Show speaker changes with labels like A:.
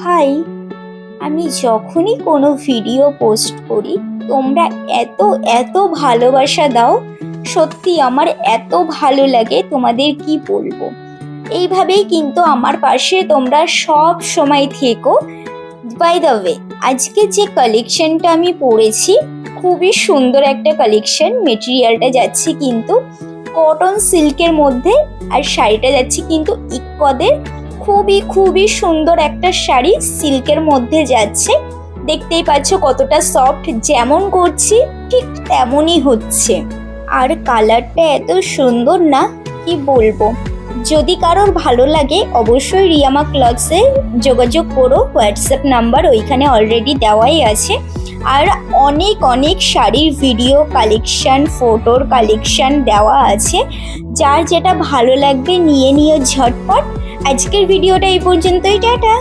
A: High, আমি যখনই কোনো ভিডিও পোস্ট করি তোমরা এত এত ভালোবাসা দাও, সত্যি আমার এত ভালো লাগে, তোমাদের কি বলবো। এইভাবেই কিন্তু আমার পাশে তোমরা সব সময় থেকো। বাই দ্য ওয়ে, আজকে যে কালেকশনটা আমি পরেছি খুবই সুন্দর একটা কালেকশন। মেটেরিয়ালটা যাচ্ছে কিন্তু কটন সিল্কের মধ্যে, আর শাড়িটা যাচ্ছে কিন্তু ইক্কদের। খুবই খুবই সুন্দর একটা শাড়ি, সিল্কের মধ্যে যাচ্ছে। দেখতেই পাচ্ছ কতটা সফট, যেমন করছি ঠিক তেমনই হচ্ছে। আর কালারটা এত সুন্দর না, কি বলবো। যদি কারোর ভালো লাগে অবশ্যই রিয়ামা ক্লথসে যোগাযোগ করো। হোয়াটসঅ্যাপ নাম্বার ওইখানে অলরেডি দেওয়াই আছে। আর অনেক অনেক শাড়ির ভিডিও কালেকশন, ফটোর কালেকশন দেওয়া আছে। যার যেটা ভালো লাগবে নিয়ে নিও ঝটপট। আজকের ভিডিওটা এই পর্যন্তই, টাটা।